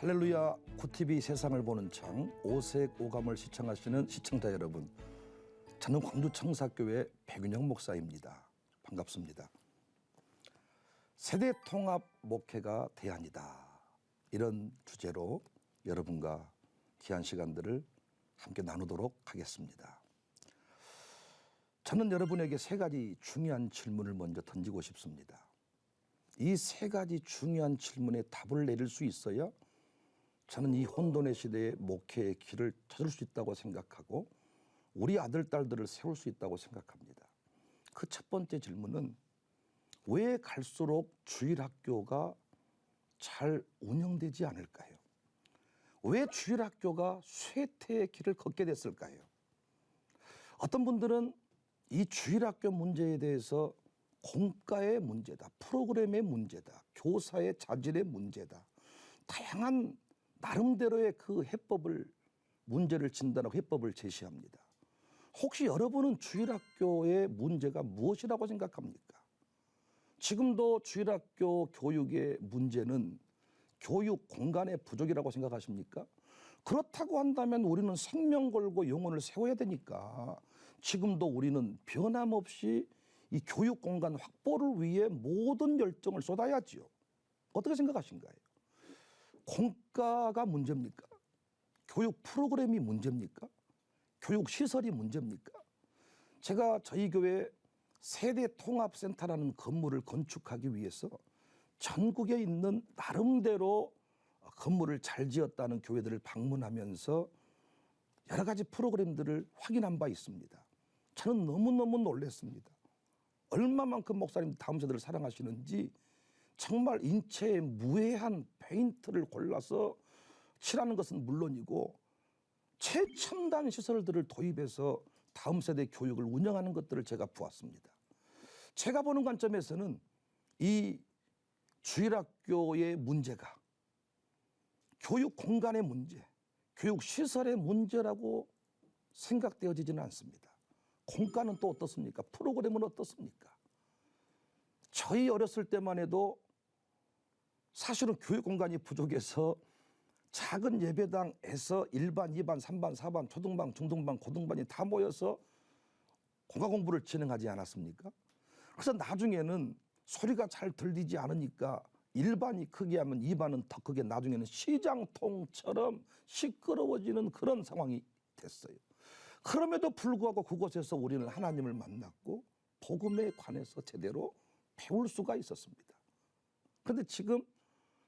할렐루야 구TV 세상을 보는 창 오색 오감을 시청하시는 시청자 여러분, 저는 광주 청사교회 백윤영 목사입니다. 반갑습니다. 세대 통합 목회가 대안이다, 이런 주제로 여러분과 귀한 시간들을 함께 나누도록 하겠습니다. 저는 여러분에게 세 가지 중요한 질문을 먼저 던지고 싶습니다. 이 세 가지 중요한 질문에 답을 내릴 수 있어야 저는 이 혼돈의 시대에 목회의 길을 찾을 수 있다고 생각하고 우리 아들, 딸들을 세울 수 있다고 생각합니다. 그 첫 번째 질문은, 왜 갈수록 주일학교가 잘 운영되지 않을까요? 왜 주일학교가 쇠퇴의 길을 걷게 됐을까요? 어떤 분들은 이 주일학교 문제에 대해서 공과의 문제다, 프로그램의 문제다, 교사의 자질의 문제다, 다양한 나름대로의 그 해법을, 문제를 진단하고 해법을 제시합니다. 혹시 여러분은 주일학교의 문제가 무엇이라고 생각합니까? 지금도 주일학교 교육의 문제는 교육 공간의 부족이라고 생각하십니까? 그렇다고 한다면 우리는 생명 걸고 영혼을 세워야 되니까 지금도 우리는 변함없이 이 교육 공간 확보를 위해 모든 열정을 쏟아야지요. 어떻게 생각하신가요? 공과가 문제입니까? 교육 프로그램이 문제입니까? 교육 시설이 문제입니까? 제가 저희 교회 세대통합센터라는 건물을 건축하기 위해서 전국에 있는 나름대로 건물을 잘 지었다는 교회들을 방문하면서 여러 가지 프로그램들을 확인한 바 있습니다. 저는 너무너무 놀랐습니다. 얼마만큼 목사님 다음 세대를 사랑하시는지 정말 인체에 무해한 페인트를 골라서 칠하는 것은 물론이고 최첨단 시설들을 도입해서 다음 세대 교육을 운영하는 것들을 제가 보았습니다. 제가 보는 관점에서는 이 주일학교의 문제가 교육 공간의 문제, 교육 시설의 문제라고 생각되어지지는 않습니다. 공과는 또 어떻습니까? 프로그램은 어떻습니까? 저희 어렸을 때만 해도 사실은 교육 공간이 부족해서 작은 예배당에서 1반, 2반, 3반, 4반, 초등반, 중등반, 고등반이 다 모여서 공과 공부를 진행하지 않았습니까? 그래서 나중에는 소리가 잘 들리지 않으니까 1반이 크게 하면 2반은 더 크게, 나중에는 시장통처럼 시끄러워지는 그런 상황이 됐어요. 그럼에도 불구하고 그곳에서 우리는 하나님을 만났고 복음에 관해서 제대로 배울 수가 있었습니다. 그런데 지금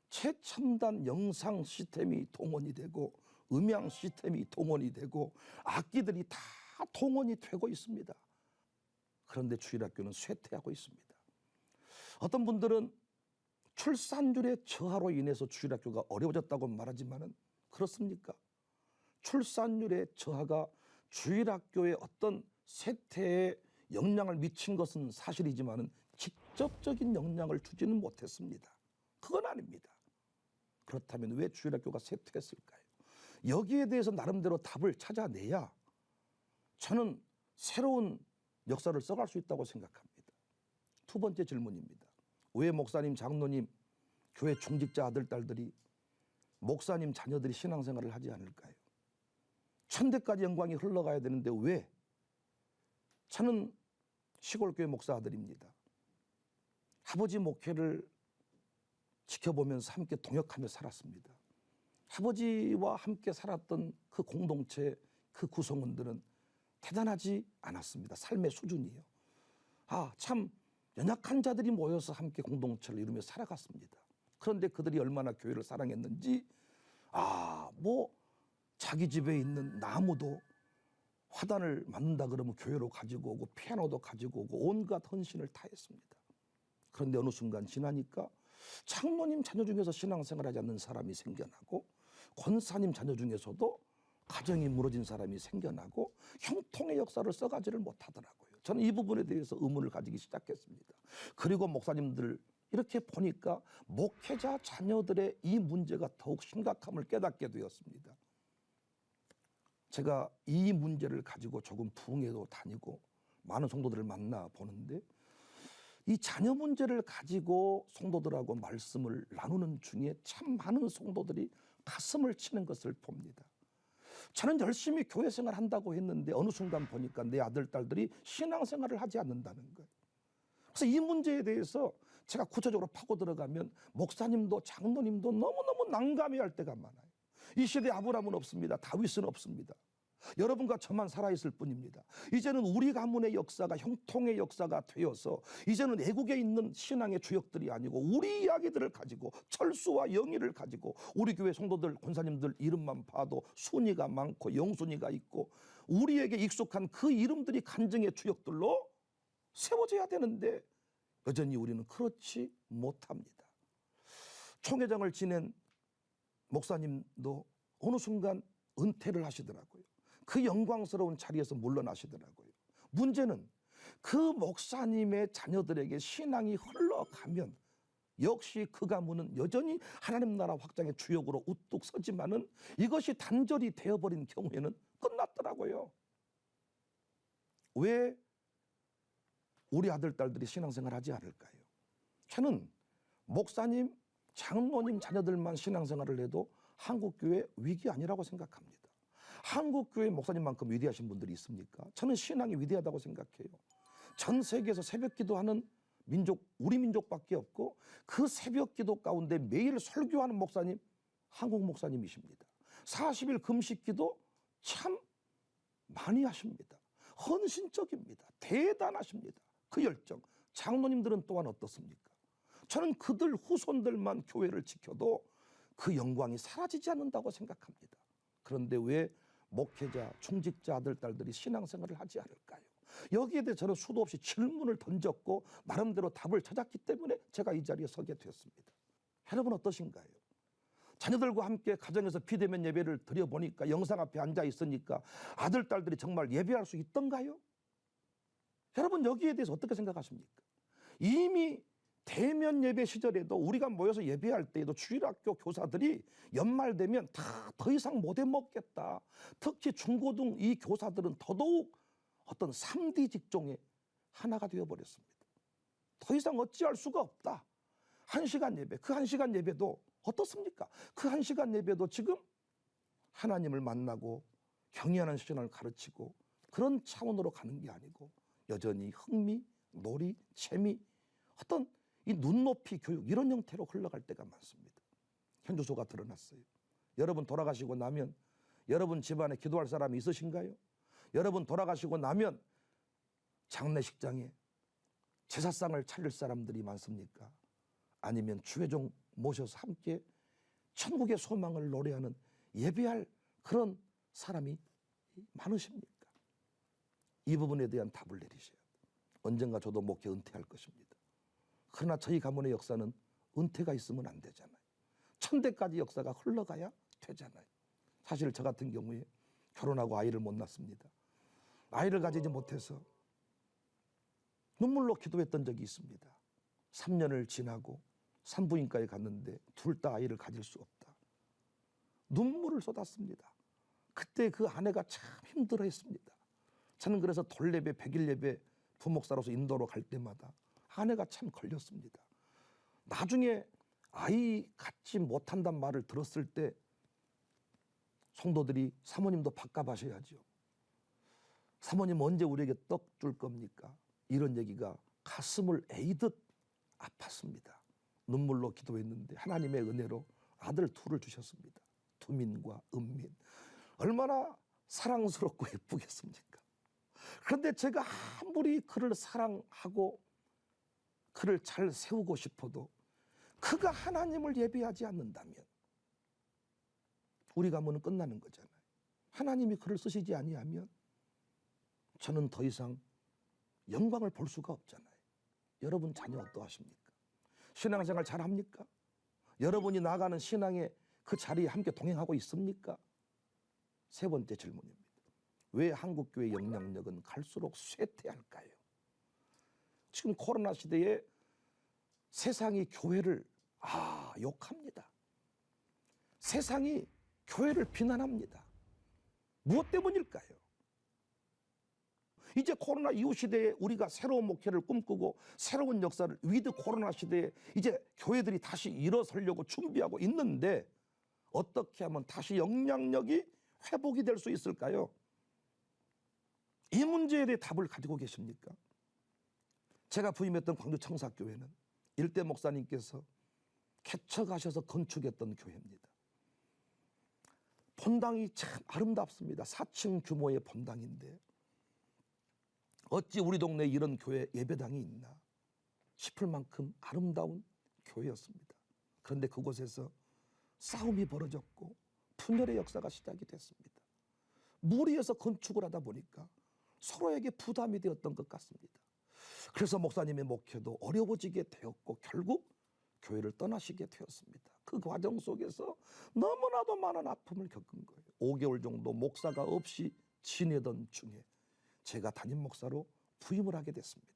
최첨단 영상 시스템이 동원이 되고 음향 시스템이 동원이 되고 악기들이 다 동원이 되고 있습니다. 그런데 주일학교는 쇠퇴하고 있습니다. 어떤 분들은 출산율의 저하로 인해서 주일학교가 어려워졌다고 말하지만은 그렇습니까? 출산율의 저하가 주일학교에 어떤 쇠퇴에 영향을 미친 것은 사실이지만은 직접적인 영향을 주지는 못했습니다. 그건 아닙니다. 그렇다면 왜 주일학교가 쇠퇴했을까요? 여기에 대해서 나름대로 답을 찾아내야 저는 새로운 역사를 써갈 수 있다고 생각합니다. 두 번째 질문입니다. 왜 목사님, 장로님, 교회 중직자 아들, 딸들이, 목사님 자녀들이 신앙생활을 하지 않을까요? 천대까지 영광이 흘러가야 되는데 왜? 저는 시골교회 목사 아들입니다. 아버지 목회를 지켜보면서 함께 동역하며 살았습니다. 아버지와 함께 살았던 그 공동체, 그 구성원들은 대단하지 않았습니다. 삶의 수준이요. 참 연약한 자들이 모여서 함께 공동체를 이루며 살아갔습니다. 그런데 그들이 얼마나 교회를 사랑했는지, 자기 집에 있는 나무도 화단을 만든다 그러면 교회로 가지고 오고 피아노도 가지고 오고 온갖 헌신을 다 했습니다. 그런데 어느 순간 지나니까 장로님 자녀 중에서 신앙생활하지 않는 사람이 생겨나고 권사님 자녀 중에서도 가정이 무너진 사람이 생겨나고 형통의 역사를 써가지를 못하더라고요. 저는 이 부분에 대해서 의문을 가지기 시작했습니다. 그리고 목사님들 이렇게 보니까 목회자 자녀들의 이 문제가 더욱 심각함을 깨닫게 되었습니다. 제가 이 문제를 가지고 조금 부흥회도 다니고 많은 성도들을 만나 보는데, 이 자녀 문제를 가지고 성도들하고 말씀을 나누는 중에 참 많은 성도들이 가슴을 치는 것을 봅니다. 저는 열심히 교회 생활 한다고 했는데 어느 순간 보니까 내 아들, 딸들이 신앙생활을 하지 않는다는 거예요. 그래서 이 문제에 대해서 제가 구체적으로 파고 들어가면 목사님도 장로님도 너무너무 난감해할 때가 많아요. 이 시대에 아브라함은 없습니다. 다윗은 없습니다. 여러분과 저만 살아있을 뿐입니다. 이제는 우리 가문의 역사가 형통의 역사가 되어서 이제는 애국에 있는 신앙의 주역들이 아니고 우리 이야기들을 가지고 철수와 영의를 가지고 우리 교회 성도들 권사님들 이름만 봐도 순위가 많고 영순위가 있고 우리에게 익숙한 그 이름들이 간증의 주역들로 세워져야 되는데 여전히 우리는 그렇지 못합니다. 총회장을 지낸 목사님도 어느 순간 은퇴를 하시더라고요. 그 영광스러운 자리에서 물러나시더라고요. 문제는 그 목사님의 자녀들에게 신앙이 흘러가면 역시 그 가문은 여전히 하나님 나라 확장의 주역으로 우뚝 서지만은 이것이 단절이 되어버린 경우에는 끝났더라고요. 왜 우리 아들, 딸들이 신앙생활 하지 않을까요? 저는 목사님, 장로님 자녀들만 신앙생활을 해도 한국교회 위기 아니라고 생각합니다. 한국교회 목사님만큼 위대하신 분들이 있습니까? 저는 신앙이 위대하다고 생각해요. 전 세계에서 새벽 기도하는 민족, 우리 민족밖에 없고 그 새벽 기도 가운데 매일 설교하는 목사님, 한국 목사님이십니다. 40일 금식 기도 참 많이 하십니다. 헌신적입니다. 대단하십니다. 그 열정. 장로님들은 또한 어떻습니까? 저는 그들 후손들만 교회를 지켜도 그 영광이 사라지지 않는다고 생각합니다. 그런데 왜 목회자, 중직자 아들, 딸들이 신앙생활을 하지 않을까요? 여기에 대해 저는 수도 없이 질문을 던졌고 나름대로 답을 찾았기 때문에 제가 이 자리에 서게 되었습니다. 여러분 어떠신가요? 자녀들과 함께 가정에서 비대면 예배를 드려보니까 영상 앞에 앉아 있으니까 아들, 딸들이 정말 예배할 수 있던가요? 여러분 여기에 대해서 어떻게 생각하십니까? 이미 대면 예배 시절에도 우리가 모여서 예배할 때에도 주일학교 교사들이 연말 되면 다 더 이상 못 해먹겠다. 특히 중고등 이 교사들은 더더욱 어떤 3D 직종의 하나가 되어버렸습니다. 더 이상 어찌할 수가 없다. 1시간 예배, 그 1시간 예배도 어떻습니까? 그 1시간 예배도 지금 하나님을 만나고 경외하는 신앙을 가르치고 그런 차원으로 가는 게 아니고 여전히 흥미, 놀이, 재미, 어떤 이 눈높이 교육 이런 형태로 흘러갈 때가 많습니다. 현주소가 드러났어요. 여러분 돌아가시고 나면 여러분 집안에 기도할 사람이 있으신가요? 여러분 돌아가시고 나면 장례식장에 제사상을 차릴 사람들이 많습니까? 아니면 주회종 모셔서 함께 천국의 소망을 노래하는 예배할 그런 사람이 많으십니까? 이 부분에 대한 답을 내리셔야 돼요. 언젠가 저도 목회 은퇴할 것입니다. 그러나 저희 가문의 역사는 은퇴가 있으면 안 되잖아요. 천대까지 역사가 흘러가야 되잖아요. 사실 저 같은 경우에 결혼하고 아이를 못 낳습니다. 아이를 가지지 못해서 눈물로 기도했던 적이 있습니다. 3년을 지나고 산부인과에 갔는데 둘 다 아이를 가질 수 없다. 눈물을 쏟았습니다. 그때 그 아내가 참 힘들어했습니다. 저는 그래서 돌예배, 백일예배 부목사로서 인도로 갈 때마다 아내가 참 걸렸습니다. 나중에 아이 갖지 못한단 말을 들었을 때 성도들이 사모님도 밥값하셔야죠. 사모님 언제 우리에게 떡 줄 겁니까? 이런 얘기가 가슴을 에이듯 아팠습니다. 눈물로 기도했는데 하나님의 은혜로 아들 둘을 주셨습니다. 두민과 은민. 얼마나 사랑스럽고 예쁘겠습니까? 그런데 제가 아무리 그를 사랑하고 그를 잘 세우고 싶어도 그가 하나님을 예배하지 않는다면 우리 가문은 끝나는 거잖아요. 하나님이 그를 쓰시지 아니하면 저는 더 이상 영광을 볼 수가 없잖아요. 여러분 자녀 어떠하십니까? 신앙생활 잘합니까? 여러분이 나아가는 신앙의 그 자리에 함께 동행하고 있습니까? 세 번째 질문입니다. 왜 한국교회 영향력은 갈수록 쇠퇴할까요? 지금 코로나 시대에 세상이 교회를 욕합니다. 세상이 교회를 비난합니다. 무엇 때문일까요? 이제 코로나 이후 시대에 우리가 새로운 목회를 꿈꾸고 새로운 역사를 위드 코로나 시대에 이제 교회들이 다시 일어서려고 준비하고 있는데 어떻게 하면 다시 영향력이 회복이 될 수 있을까요? 이 문제에 대해 답을 가지고 계십니까? 제가 부임했던 광주 청사교회는 일대 목사님께서 개척하셔서 건축했던 교회입니다. 본당이 참 아름답습니다. 4층 규모의 본당인데 어찌 우리 동네에 이런 교회 예배당이 있나 싶을 만큼 아름다운 교회였습니다. 그런데 그곳에서 싸움이 벌어졌고 분열의 역사가 시작이 됐습니다. 무리해서 건축을 하다 보니까 서로에게 부담이 되었던 것 같습니다. 그래서 목사님의 목회도 어려워지게 되었고 결국 교회를 떠나시게 되었습니다. 그 과정 속에서 너무나도 많은 아픔을 겪은 거예요. 5개월 정도 목사가 없이 지내던 중에 제가 담임 목사로 부임을 하게 됐습니다.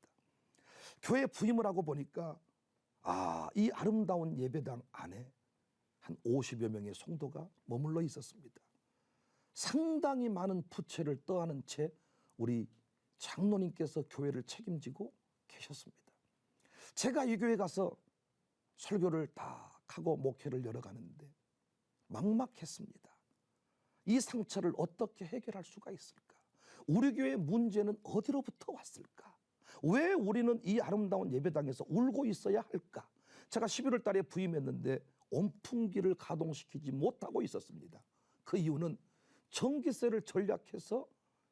교회 부임을 하고 보니까 이 아름다운 예배당 안에 한 50여 명의 성도가 머물러 있었습니다. 상당히 많은 부채를 떠안은 채 우리 장로님께서 교회를 책임지고 계셨습니다. 제가 이 교회 가서 설교를 딱 하고 목회를 열어가는데 막막했습니다. 이 상처를 어떻게 해결할 수가 있을까? 우리 교회의 문제는 어디로부터 왔을까? 왜 우리는 이 아름다운 예배당에서 울고 있어야 할까? 제가 11월 달에 부임했는데 온풍기를 가동시키지 못하고 있었습니다. 그 이유는 전기세를 절약해서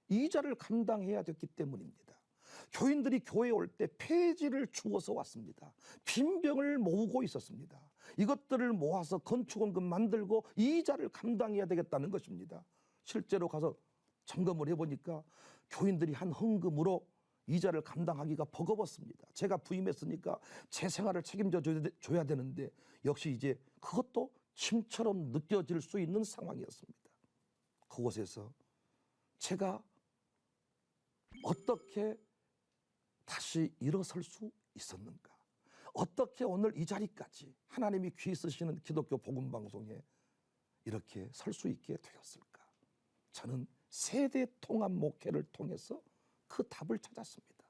이자를 감당해야 됐기 때문입니다. 교인들이 교회에 올 때 폐지를 주워서 왔습니다. 빈병을 모으고 있었습니다. 이것들을 모아서 건축원금 만들고 이자를 감당해야 되겠다는 것입니다. 실제로 가서 점검을 해보니까 교인들이 한 헌금으로 이자를 감당하기가 버거웠습니다. 제가 부임했으니까 제 생활을 책임져 줘야 되는데 역시 이제 그것도 짐처럼 느껴질 수 있는 상황이었습니다. 그곳에서 제가 어떻게 다시 일어설 수 있었는가? 어떻게 오늘 이 자리까지 하나님이 귀 쓰시는 기독교 복음방송에 이렇게 설 수 있게 되었을까? 저는 세대 통합 목회를 통해서 그 답을 찾았습니다.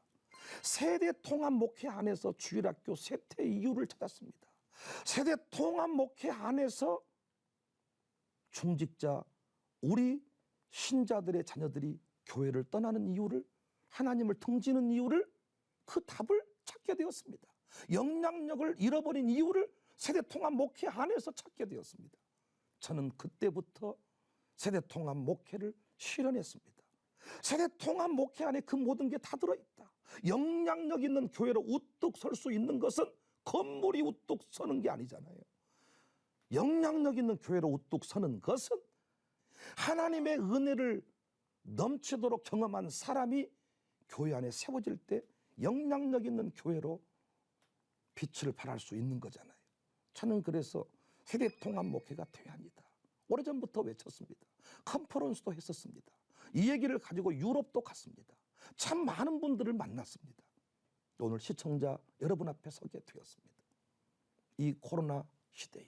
세대 통합 목회 안에서 주일학교 쇠퇴 이유를 찾았습니다. 세대 통합 목회 안에서 중직자 우리 신자들의 자녀들이 교회를 떠나는 이유를, 하나님을 등지는 이유를, 그 답을 찾게 되었습니다. 영향력을 잃어버린 이유를 세대 통합 목회 안에서 찾게 되었습니다. 저는 그때부터 세대 통합 목회를 실현했습니다. 세대 통합 목회 안에 그 모든 게 다 들어있다. 영향력 있는 교회로 우뚝 설 수 있는 것은 건물이 우뚝 서는 게 아니잖아요. 영향력 있는 교회로 우뚝 서는 것은 하나님의 은혜를 넘치도록 경험한 사람이 교회 안에 세워질 때 영향력 있는 교회로 빛을 발할 수 있는 거잖아요. 저는 그래서 세대 통합 목회가 돼야 합니다. 오래전부터 외쳤습니다. 컨퍼런스도 했었습니다. 이 얘기를 가지고 유럽도 갔습니다. 참 많은 분들을 만났습니다. 오늘 시청자 여러분 앞에 서게 되었습니다. 이 코로나 시대에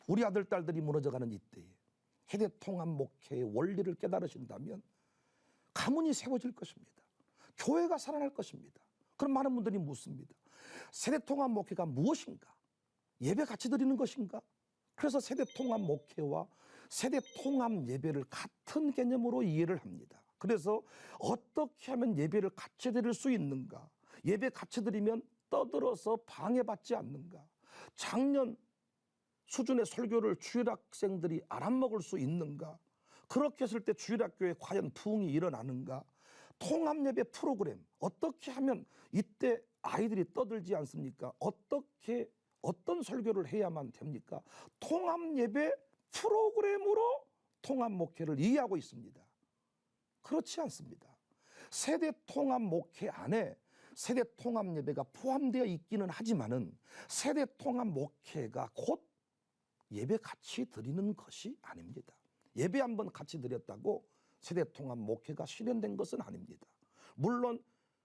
우리 아들 딸들이 무너져가는 이때에 세대 통합 목회의 원리를 깨달으신다면 가문이 세워질 것입니다. 교회가 살아날 것입니다. 그럼 많은 분들이 묻습니다. 세대 통합 목회가 무엇인가? 예배 같이 드리는 것인가? 그래서 세대 통합 목회와 세대 통합 예배를 같은 개념으로 이해를 합니다. 그래서 어떻게 하면 예배를 같이 드릴 수 있는가? 예배 같이 드리면 떠들어서 방해받지 않는가? 작년 수준의 설교를 주일학생들이 알아먹을 수 있는가? 그렇게 했을 때 주일학교에 과연 부흥이 일어나는가? 통합예배 프로그램 어떻게 하면 이때 아이들이 떠들지 않습니까? 어떤 설교를 해야만 됩니까? 통합예배 프로그램으로 통합목회를 이해하고 있습니다. 그렇지 않습니다. 세대 통합 목회 안에 세대 통합 예배가 포함되어 있기는 하지만은 세대 통합 목회가 곧 예배 같이 드리는 것이 아닙니다. 예배 한번 같이 드렸다고 세대 통합 목회가 실현된 것은 아닙니다. 물론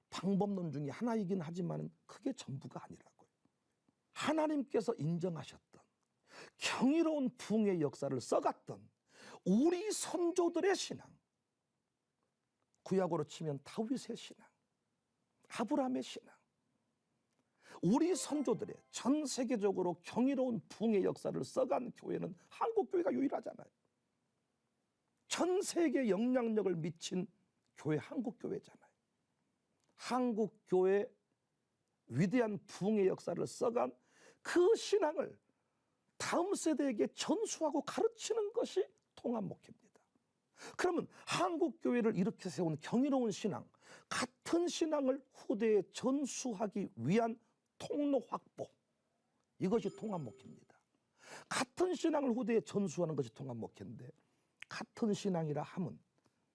방법론 중에 하나이긴 하지만 그게 전부가 아니라고요. 하나님께서 인정하셨던 경이로운 부흥의 역사를 써갔던 우리 선조들의 신앙, 구약으로 치면 다윗의 신앙, 아브라함의 신앙, 우리 선조들의 전 세계적으로 경이로운 부흥의 역사를 써간 교회는 한국교회가 유일하잖아요. 전 세계 영향력을 미친 교회 한국교회잖아요. 한국교회 위대한 부흥의 역사를 써간 그 신앙을 다음 세대에게 전수하고 가르치는 것이 통합목회입니다. 그러면 한국교회를 이렇게 세운 경이로운 신앙, 같은 신앙을 후대에 전수하기 위한 통로 확보, 이것이 통합목회입니다. 같은 신앙을 후대에 전수하는 것이 통합목회인데, 같은 신앙이라 함은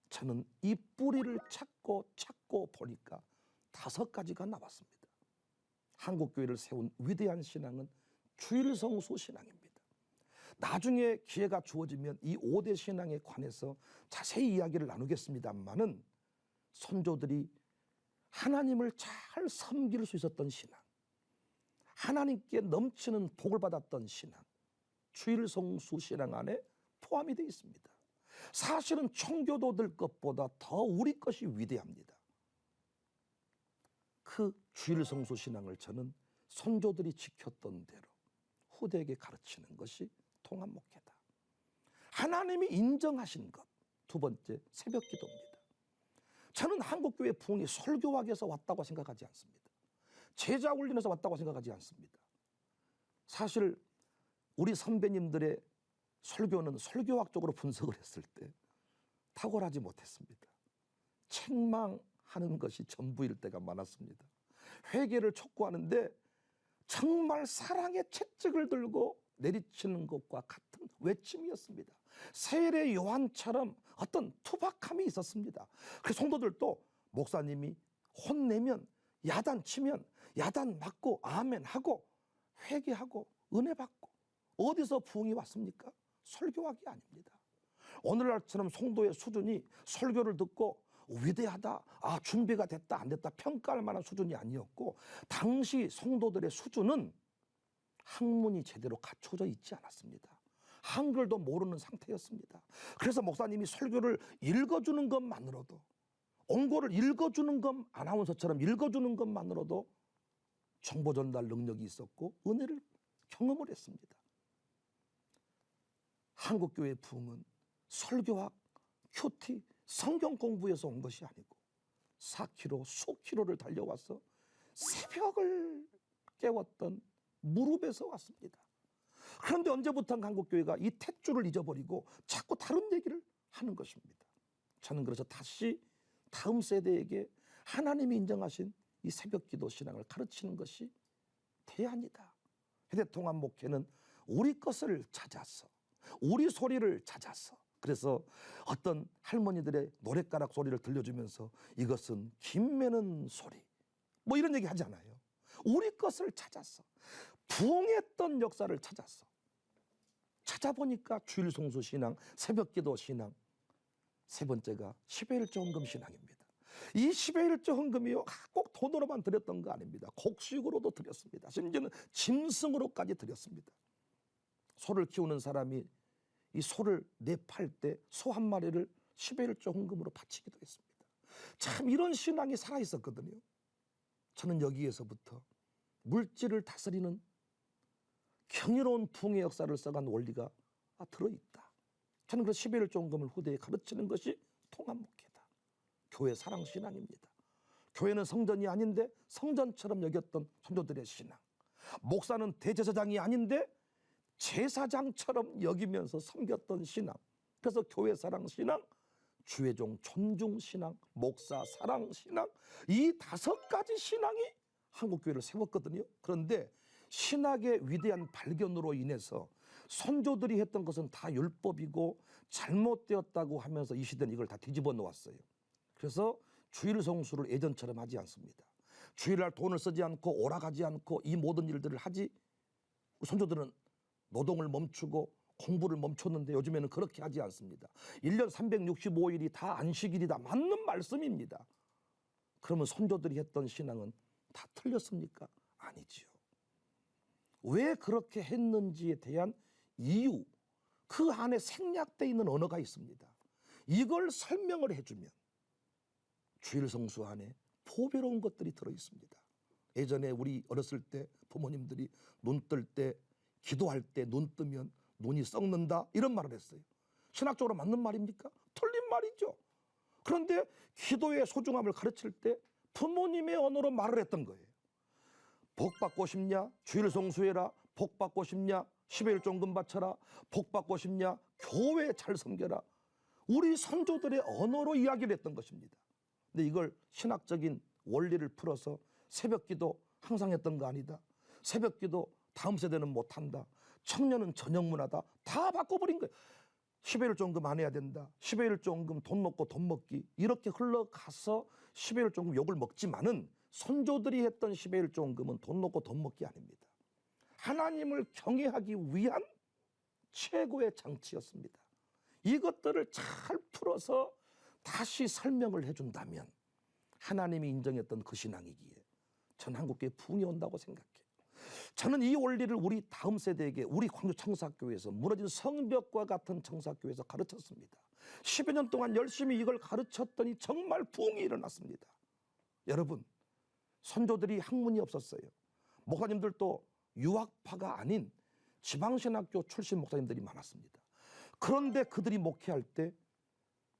저는 이 뿌리를 찾고 보니까 5가지가 나왔습니다. 한국교회를 세운 위대한 신앙은 주일성수 신앙입니다. 나중에 기회가 주어지면 이 5대 신앙에 관해서 자세히 이야기를 나누겠습니다만은, 선조들이 하나님을 잘 섬길 수 있었던 신앙, 하나님께 넘치는 복을 받았던 신앙, 주일성수 신앙 안에 포함이 되어 있습니다. 사실은 청교도들 것보다 더 우리 것이 위대합니다. 그 주일성수 신앙을 저는 선조들이 지켰던 대로 후대에게 가르치는 것이 통합목회다. 하나님이 인정하신 것, 2번째 새벽기도입니다. 저는 한국교회 부흥이 설교학에서 왔다고 생각하지 않습니다. 제자 훈련에서 왔다고 생각하지 않습니다. 사실 우리 선배님들의 설교는 설교학적으로 분석을 했을 때 탁월하지 못했습니다. 책망하는 것이 전부일 때가 많았습니다. 회개를 촉구하는데 정말 사랑의 채찍을 들고 내리치는 것과 같은 외침이었습니다. 세례 요한처럼 어떤 투박함이 있었습니다. 그래서 성도들도 목사님이 혼내면, 야단치면 야단 맞고 아멘하고 회개하고 은혜 받고, 어디서 부흥이 왔습니까? 설교학이 아닙니다. 오늘날처럼 성도의 수준이 설교를 듣고 위대하다, 준비가 됐다 안 됐다 평가할 만한 수준이 아니었고, 당시 성도들의 수준은 학문이 제대로 갖춰져 있지 않았습니다. 한글도 모르는 상태였습니다. 그래서 목사님이 설교를 읽어주는 것만으로도, 원고를 읽어주는 것, 아나운서처럼 읽어주는 것만으로도 정보 전달 능력이 있었고 은혜를 경험을 했습니다. 한국교회 부흥은 설교학, 큐티, 성경 공부에서 온 것이 아니고 4km, 수킬로를 달려와서 새벽을 깨웠던 무릎에서 왔습니다. 그런데 언제부턴가 한국교회가 이 탯줄을 잊어버리고 자꾸 다른 얘기를 하는 것입니다. 저는 그래서 다시 다음 세대에게 하나님이 인정하신 이 새벽기도 신앙을 가르치는 것이 대안이다. 현대통합 목회는 우리 것을 찾아서, 우리 소리를 찾아서, 그래서 어떤 할머니들의 노랫가락 소리를 들려주면서 이것은 김매는 소리, 뭐 이런 얘기 하지 않아요. 우리 것을 찾아서, 부흥했던 역사를 찾아서 찾아보니까 주일성수 신앙, 새벽기도 신앙, 3번째가 10회 1조 헌금 신앙입니다. 이 10회 1조 헌금이요, 꼭 돈으로만 드렸던 거 아닙니다. 곡식으로도 드렸습니다. 심지어는 짐승으로까지 드렸습니다. 소를 키우는 사람이 이 소를 내팔 때 소 한 마리를 10회 1조 헌금으로 바치기도 했습니다. 참 이런 신앙이 살아있었거든요. 저는 여기에서부터 물질을 다스리는 경이로운 부흥의 역사를 써간 원리가 들어있다. 저는 그래서 10회 1조 헌금을 후대에 가르치는 것이 통합목회다. 교회 사랑신앙입니다. 교회는 성전이 아닌데 성전처럼 여겼던 선조들의 신앙, 목사는 대제사장이 아닌데 제사장처럼 여기면서 섬겼던 신앙, 그래서 교회 사랑신앙, 주의종 존중신앙, 목사 사랑신앙, 이 5가지 신앙이 한국교회를 세웠거든요. 그런데 신학의 위대한 발견으로 인해서 선조들이 했던 것은 다 율법이고 잘못되었다고 하면서 이 시대는 이걸 다 뒤집어 놓았어요. 그래서 주일성수를 예전처럼 하지 않습니다. 주일날 돈을 쓰지 않고 오락하지 않고 이 모든 일들을 하지, 선조들은 노동을 멈추고 공부를 멈췄는데 요즘에는 그렇게 하지 않습니다. 1년 365일이 다 안식일이다. 맞는 말씀입니다. 그러면 선조들이 했던 신앙은 다 틀렸습니까? 아니지요. 왜 그렇게 했는지에 대한 이유, 그 안에 생략되어 있는 언어가 있습니다. 이걸 설명을 해주면 주일성수 안에 보배로운 것들이 들어있습니다. 예전에 우리 어렸을 때 부모님들이 눈 뜰 때, 기도할 때 눈 뜨면 눈이 썩는다 이런 말을 했어요. 신학적으로 맞는 말입니까? 틀린 말이죠. 그런데 기도의 소중함을 가르칠 때 부모님의 언어로 말을 했던 거예요. 복 받고 싶냐? 주일 성수해라. 복 받고 싶냐? 10일 종금 바쳐라. 복 받고 싶냐? 교회 잘 섬겨라. 우리 선조들의 언어로 이야기를 했던 것입니다. 근데 이걸 신학적인 원리를 풀어서 새벽기도 항상 했던 거 아니다. 새벽기도 다음 세대는 못한다. 청년은 저녁문화다. 다 바꿔버린 거예요. 10일 종금 안 해야 된다. 10일 종금 돈 먹고 돈 먹기. 이렇게 흘러가서 10일 종금 욕을 먹지만은 선조들이 했던 10일 종금은 돈 먹고 돈 먹기 아닙니다. 하나님을 경외하기 위한 최고의 장치였습니다. 이것들을 잘 풀어서 다시 설명을 해준다면 하나님이 인정했던 그 신앙이기에 전 한국교회 부흥이 온다고 생각해요. 저는 이 원리를 우리 다음 세대에게 우리 광주 청사교회에서 무너진 성벽과 같은 청사교회에서 가르쳤습니다. 10여 년 동안 열심히 이걸 가르쳤더니 정말 부흥이 일어났습니다. 여러분, 선조들이 학문이 없었어요. 목사님들도 유학파가 아닌 지방신학교 출신 목사님들이 많았습니다. 그런데 그들이 목회할 때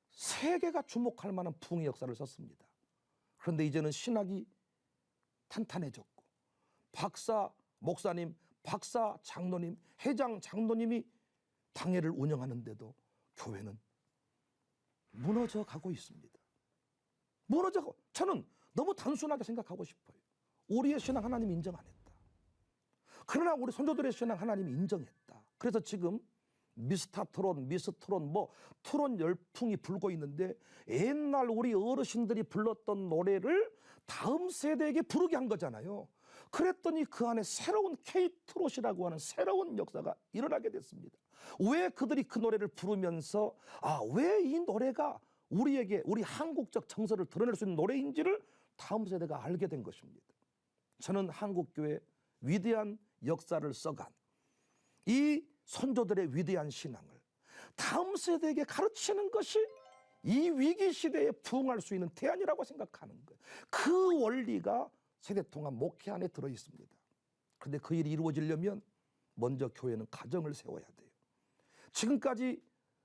세계가 주목할 만한 부흥의 역사를 썼습니다. 그런데 이제는 신학이 탄탄해졌고 박사 목사님, 박사 장로님, 회장 장로님이 당회를 운영하는데도 교회는 무너져 가고 있습니다. 무너져. 저는 너무 단순하게 생각하고 싶어요. 우리의 신앙 하나님 인정 안 했다. 그러나 우리 선조들의 신앙 하나님이 인정했다. 그래서 지금 미스터 트론, 미스 트론, 트론 열풍이 불고 있는데 옛날 우리 어르신들이 불렀던 노래를 다음 세대에게 부르게 한 거잖아요. 그랬더니 그 안에 새로운 K-트롯이라고 하는 새로운 역사가 일어나게 됐습니다. 왜 그들이 그 노래를 부르면서 왜 이 노래가 우리에게 우리 한국적 정서를 드러낼 수 있는 노래인지를 다음 세대가 알게 된 것입니다. 저는 한국교회 위대한 역사를 써간 이 선조들의 위대한 신앙을 다음 세대에게 가르치는 것이 이 위기 시대에 부흥할 수 있는 대안이라고 생각하는 거예요. 그 원리가 세대통합 목회 안에 들어있습니다. 그런데 그 일이 이루어지려면 먼저 교회는 가정을 세워야 돼요. 지금까지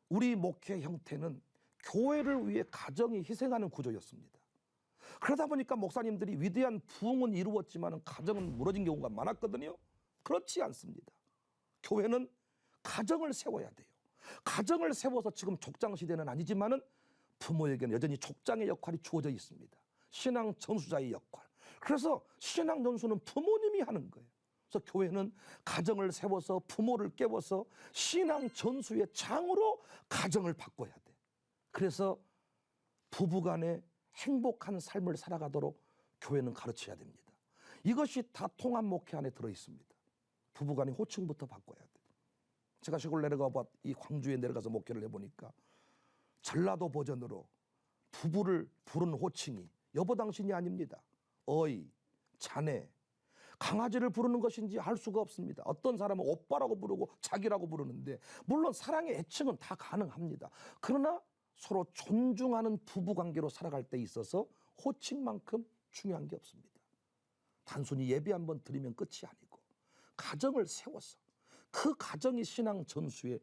우리 목회 형태는 교회를 위해 가정이 희생하는 구조였습니다. 그러다 보니까 목사님들이 위대한 부흥은 이루었지만 가정은 무너진 경우가 많았거든요. 그렇지 않습니다. 교회는 가정을 세워야 돼요. 가정을 세워서 지금 족장시대는 아니지만은 부모에게는 여전히 족장의 역할이 주어져 있습니다. 신앙 전수자의 역할. 그래서 신앙 전수는 부모님이 하는 거예요. 그래서 교회는 가정을 세워서 부모를 깨워서 신앙 전수의 장으로 가정을 바꿔야 돼. 그래서 부부간에 행복한 삶을 살아가도록 교회는 가르쳐야 됩니다. 이것이 다 통합 목회 안에 들어있습니다. 부부간의 호칭부터 바꿔야 돼. 제가 시골 이 광주에 내려가서 목회를 해보니까 전라도 버전으로 부부를 부르는 호칭이 여보 당신이 아닙니다. 어이, 자네, 강아지를 부르는 것인지 알 수가 없습니다. 어떤 사람은 오빠라고 부르고 자기라고 부르는데 물론 사랑의 애칭은 다 가능합니다. 그러나 서로 존중하는 부부관계로 살아갈 때 있어서 호칭만큼 중요한 게 없습니다. 단순히 예배 한번 드리면 끝이 아니고 가정을 세워서 그 가정이 신앙 전수의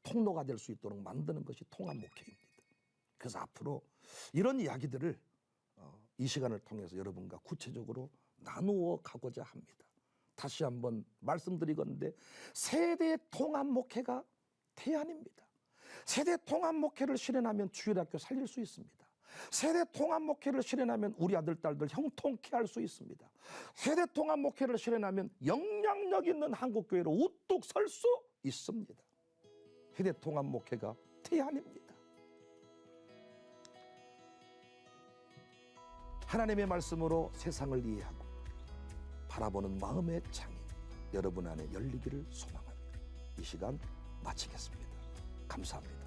통로가 될 수 있도록 만드는 것이 통합 목회입니다. 그래서 앞으로 이런 이야기들을 이 시간을 통해서 여러분과 구체적으로 나누어 가고자 합니다. 다시 한번 말씀드리건데 세대 통합 목회가 대안입니다. 세대 통합 목회를 실현하면 주일학교 살릴 수 있습니다. 세대 통합 목회를 실현하면 우리 아들, 딸들 형통케 할 수 있습니다. 세대 통합 목회를 실현하면 영향력 있는 한국교회로 우뚝 설 수 있습니다. 세대 통합 목회가 대안입니다. 하나님의 말씀으로 세상을 이해하고 바라보는 마음의 창이 여러분 안에 열리기를 소망합니다. 이 시간 마치겠습니다. 감사합니다.